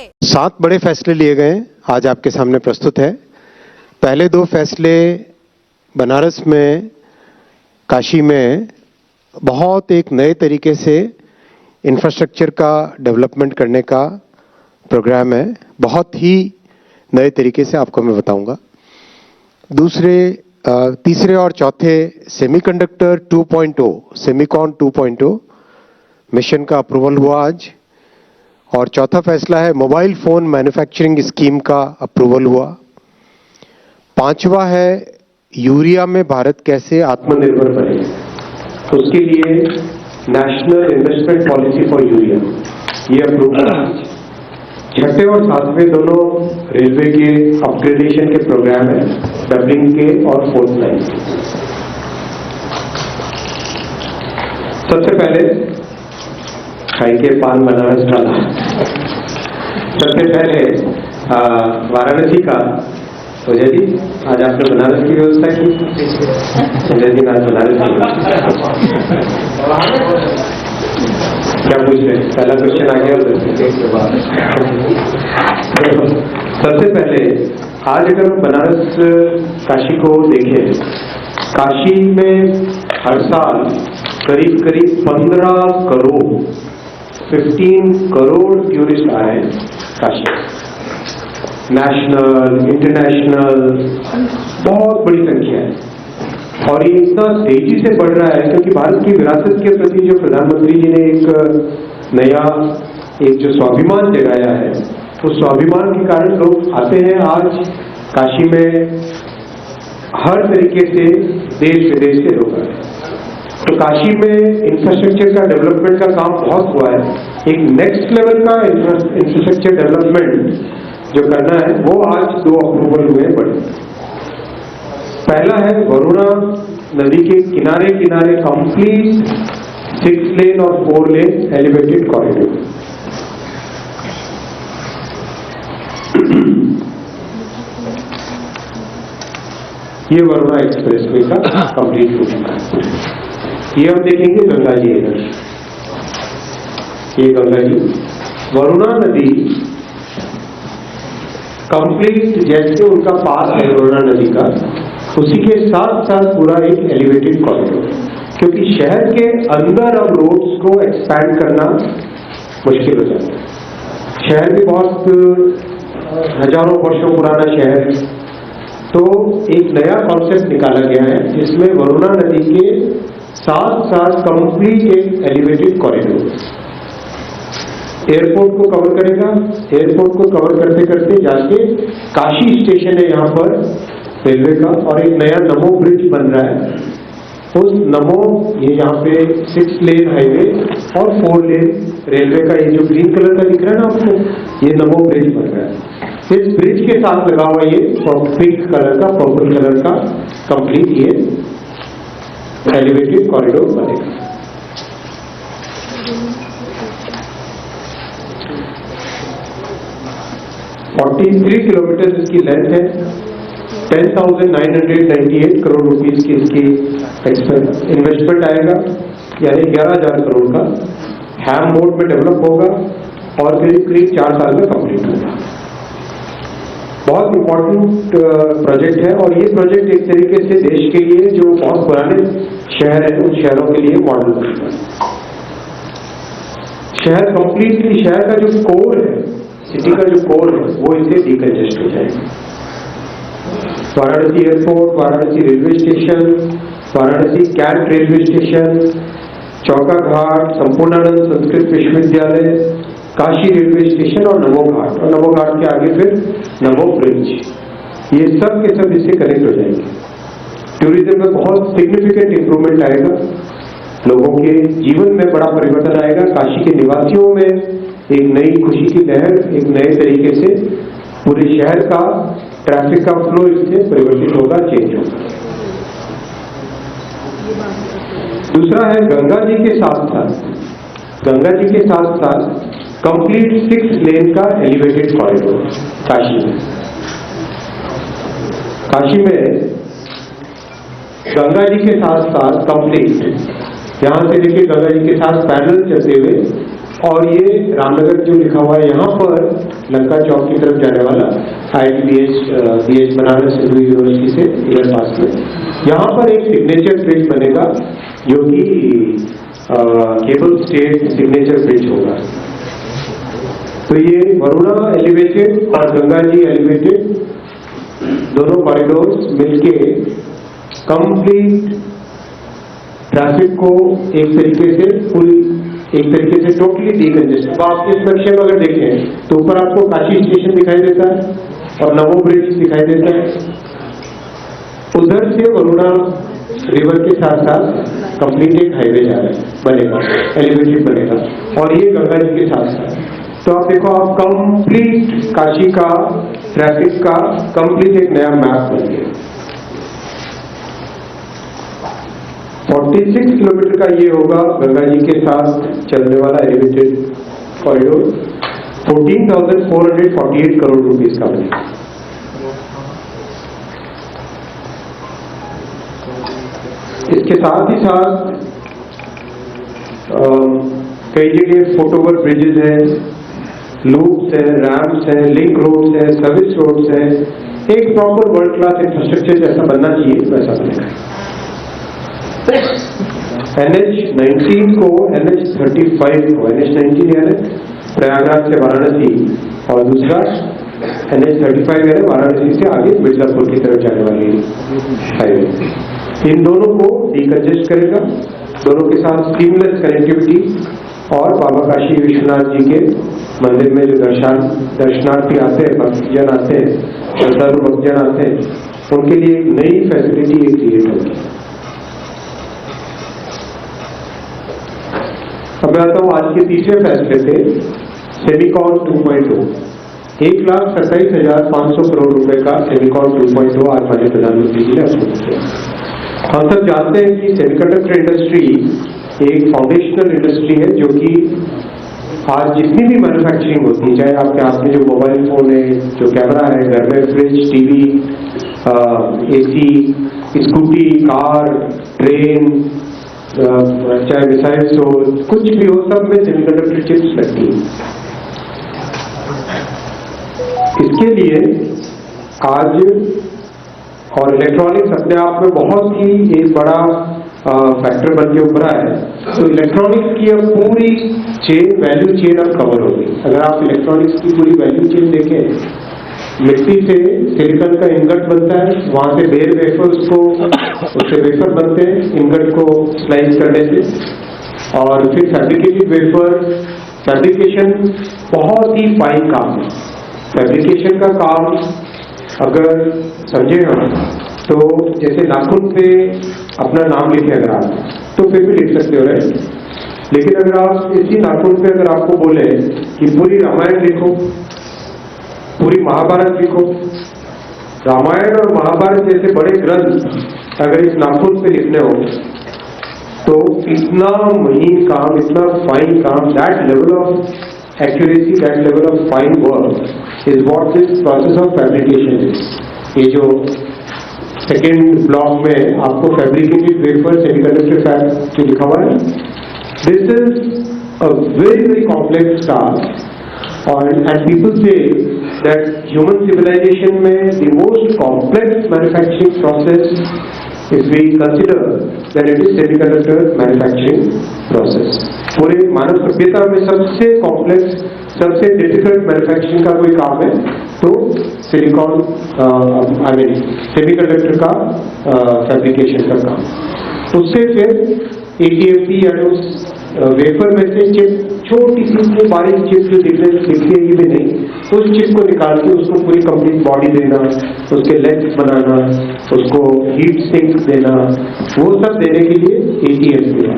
7 बड़े फैसले लिए गए आज आपके सामने प्रस्तुत है। पहले 2 फैसले बनारस में, काशी में बहुत एक नए तरीके से इंफ्रास्ट्रक्चर का डेवलपमेंट करने का प्रोग्राम है। बहुत ही नए तरीके से आपको मैं बताऊंगा। तीसरे और चौथे सेमीकंडक्टर 2.0, सेमीकॉन 2.0 मिशन का अप्रूवल हुआ आज। और चौथा फैसला है मोबाइल फोन मैन्युफैक्चरिंग स्कीम का अप्रूवल हुआ। 5वां है यूरिया में भारत कैसे आत्मनिर्भर बने, उसके लिए national investment policy for urea, ये अप्रूवल। 6ठे और 7वें दोनों रेलवे के अपग्रेडेशन के प्रोग्राम है, डबलिंग के और 4th लाइन। सबसे पहले खाई के पान बनारस डाला। सबसे पहले वाराणसी का संजय जी, आज आपने बनारस की व्यवस्था की। संजय जी आज बनारस की क्या पूछ रहे? पहला क्वेश्चन आ गया सबसे पहले आज अगर हम बनारस काशी को देखें, काशी में हर साल करीब 15 करोड़ टूरिस्ट आए काशी। नेशनल, इंटरनेशनल, बहुत बड़ी संख्या है। और ये इतना तेजी से बढ़ रहा है क्योंकि भारत की विरासत के प्रति जो प्रधानमंत्री जी ने एक नया जो स्वाभिमान जगाया है, उस स्वाभिमान के कारण लोग आते हैं। आज काशी में हर तरीके से देश विदेश से लोग आए हैं। तो काशी में इंफ्रास्ट्रक्चर का डेवलपमेंट का काम बहुत हुआ है। एक नेक्स्ट लेवल का इंफ्रास्ट्रक्चर डेवलपमेंट जो करना है वो आज 2 अप्रूवल हुए बड़े। पहला है वरुणा नदी के किनारे किनारे कंप्लीट 6 लेन और 4 लेन एलिवेटेड कॉरिडोर। ये वरुणा एक्सप्रेसवे का कंप्लीट हो चुका है। ये हम देखेंगे गंगा जी इधर, ये गंगा जी, वरुणा नदी कंप्लीट जैसे उनका पास है वरुणा नदी का, उसी के साथ साथ पूरा एक एलिवेटेड कॉरिडोर। क्योंकि शहर के अंदर अब रोड्स को एक्सपैंड करना मुश्किल हो जाता है। शहर भी बहुत हजारों वर्षों पुराना शहर है, तो एक नया कॉन्सेप्ट निकाला गया है जिसमें वरुणा नदी के साथ साथ कंप्लीट एक एलिवेटेड कॉरिडोर एयरपोर्ट को कवर करेगा। एयरपोर्ट को कवर करते करते जाके काशी स्टेशन है यहाँ पर रेलवे का, और एक नया नमो ब्रिज बन रहा है। उस नमो, ये यहाँ पे 6 लेन हाईवे और 4 लेन रेलवे का, ये जो ग्रीन कलर का दिख रहा है ना आपको, ये नमो ब्रिज बन रहा है। इस ब्रिज के साथ लगा हुआ ये पिंक कलर का, पर्पल कलर का कंप्लीट ये एलिवेटेड कॉरिडोर बनेगा। (43 किलोमीटर इसकी लेंथ है। 10,998 करोड़ रुपीस की इसकी इन्वेस्टमेंट आएगा, यानी 11,000 करोड़ का। हैम मोड में डेवलप होगा और करीब 4 साल में कंप्लीट होगा। बहुत इंपॉर्टेंट प्रोजेक्ट है और ये प्रोजेक्ट एक तरीके से देश के लिए जो बहुत पुराने शहर है उन शहरों के लिए मॉडल बनता है। शहर कंप्लीटली, शहर का जो कोर है, सिटी का जो कोर है, वो इससे डिकंजेस्ट हो जाएगा। Varanasi airport, Varanasi railway station, Varanasi cantt railway station, Chauka Ghat, Sampurnanand Sanskrit विश्वविद्यालय, काशी रेलवे स्टेशन और नमो घाट, और नमो घाट के आगे फिर नमो ब्रिज, ये सब के सब इससे कनेक्ट हो जाएंगे। टूरिज्म में बहुत सिग्निफिकेंट इंप्रूवमेंट आएगा, लोगों के जीवन में बड़ा परिवर्तन आएगा। काशी के निवासियों में एक नई खुशी की लहर, एक नए तरीके से पूरे शहर का ट्रैफिक का फ्लो इससे परिवर्तित होगा, चेंज होगा। दूसरा है गंगा जी के साथ साथ कंप्लीट 6 लेन का एलिवेटेड कॉरिडोर काशी में गंगा जी के साथ साथ कंप्लीट, यहां से देखिए गंगा जी के साथ पैदल चलते हुए और ये रामनगर जो लिखा हुआ है यहाँ पर लंका चौक की तरफ जाने वाला IIT बनारस हिंदू यूनिवर्सिटी से इधर पास में, यहाँ पर एक सिग्नेचर ब्रिज बनेगा जो कि केबल स्टेट सिग्नेचर ब्रिज होगा। तो ये वरुणा एलिवेटेड और गंगा जी एलिवेटेड दोनों कॉरिडोर्स मिलके कंप्लीट ट्रैफिक को एक तरीके से टोटली डीकंजेस्ट। तो आप इस नक्शे में अगर देखें तो ऊपर आपको काशी स्टेशन दिखाई देता है और नवो ब्रिज दिखाई देता है। उधर से वरुणा रिवर के साथ साथ कंप्लीट एक हाईवे जा रहा है, बनेगा, एलिवेटेड बनेगा, और ये गंगा जी के साथ साथ। तो आप देखो, आप कंप्लीट काशी का ट्रैफिक का कंप्लीट एक नया मैप बन गया। 46 किलोमीटर का ये होगा गंगा जी के साथ चलने वाला एलिवेटेड कॉरिडोर, 14,448 करोड़ रुपीस का बनेगा। इसके साथ ही साथ कई जगह फुटओवर ब्रिजेज हैं, लूप्स है, रैम्प्स है, लिंक रोड्स है, सर्विस रोड्स है। एक प्रॉपर वर्ल्ड क्लास इंफ्रास्ट्रक्चर जैसा बनना चाहिए वैसा बनेगा। NH-19 को NH-35 को, NH-19 है प्रयागराज से वाराणसी, और दूसरा NH-35 है वाराणसी से आगे मिर्जापुर की तरफ जाने वाली हाईवे। इन दोनों को डीकंजेस्ट करेगा, दोनों के साथ सीमलेस कनेक्टिविटी, और बाबा काशी विश्वनाथ जी के मंदिर में जो दर्शनार्थी आते हैं, भक्तजन आते हैं, श्रद्धालु भक्तजन आते हैं, उनके लिए एक नई फैसिलिटी क्रिएट होगी। अब मैं आता हूं आज के तीसरे फैसले पे, सेमिकॉन 2.0। 1,27,500 करोड़ रुपए का सेमिकॉन 2.0 आज माननीय प्रधानमंत्री जी ने अप्रूव किया। हम सब जानते हैं कि सेमीकंडक्टर इंडस्ट्री एक फाउंडेशनल इंडस्ट्री है जो कि आज जितनी भी मैन्युफैक्चरिंग होती है, चाहे आपके हाथ में जो मोबाइल फोन है, जो कैमरा है, घर में fridge, TV, AC, scooty, car, train, चाहे मिसाइल्स हो, कुछ भी हो, सब में सेमीकंडक्टर चिप्स लगती है। इसके लिए आज और इलेक्ट्रॉनिक्स अपने आप में बहुत ही एक बड़ा फैक्टर बन के उभरा है। तो इलेक्ट्रॉनिक्स की अब पूरी चेन, वैल्यू चेन अब कवर होगी। अगर आप इलेक्ट्रॉनिक्स की पूरी वैल्यू चेन देखें, मिट्टी से सिलिकॉन का इंगट बनता है, वहां से बेयर वेफर्स को, उससे वेफर बनते हैं इंगट को स्लाइस करने से, और फिर फैब्रिकेटेड वेफर। फैब्रिकेशन बहुत ही फाइन काम है। फैब्रिकेशन का काम अगर समझे हम तो जैसे नाखून पे अपना नाम लिखे अगर आप, तो फिर भी लिख सकते हो रहे, लेकिन अगर आप इसी नाखून पे अगर आपको बोले कि पूरी रामायण लिखो, पूरी महाभारत लिखो, रामायण और महाभारत जैसे बड़े ग्रंथ अगर इस नाखून पे लिखने हो तो इतना महीन काम, इतना फाइन काम, that level of accuracy, that level of fine work is what this process of fabrication is. ये जो सेकेंड ब्लॉक में आपको फैब्रिकेटेड वेफर सेमीकंडक्टर फैब जो लिखा हुआ है, this is a very very complex task. And people say that human civilization में the most complex manufacturing process, if we consider, then it is semiconductor manufacturing process. पूरे मानव सभ्यता में सबसे complex, सबसे डिफिकल्ट मैन्युफैक्चरिंग का कोई काम है तो सिलिकॉन सेमीकंडक्टर का फैब्रिकेशन का काम। उससे फिर ATMP यानी उस वेफर में से चिप, छोटी सी इतनी बारीक चिप जो दिखती है ये भी नहीं, तो उस चिप को निकाल के उसको पूरी कंप्लीट बॉडी देना, उसके लेग्स बनाना, उसको हीट सिंक देना, वो सब देने के लिए ATMP है।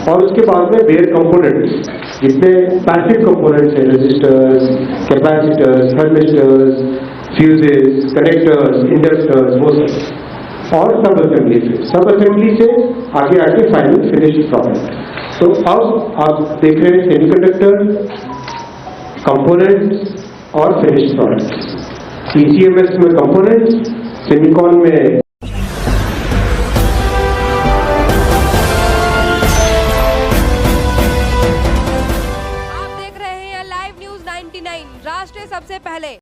और उसके बाद में बेयर कंपोनेंट्स, जितने पैसिव कंपोनेंट्स हैं, resistors, capacitors, thermistors, fuses, connectors, inductors, वो सब, और सब असेंबली से आगे आके फाइनल फिनिश्ड प्रोडक्ट। तो अब आप देख रहे हैं सेमीकंडक्टर, कंपोनेंट्स और फिनिश्ड प्रोडक्ट्स। ECMS में कंपोनेंट्स, सेमीकॉन में 99 राष्ट्र सबसे पहले।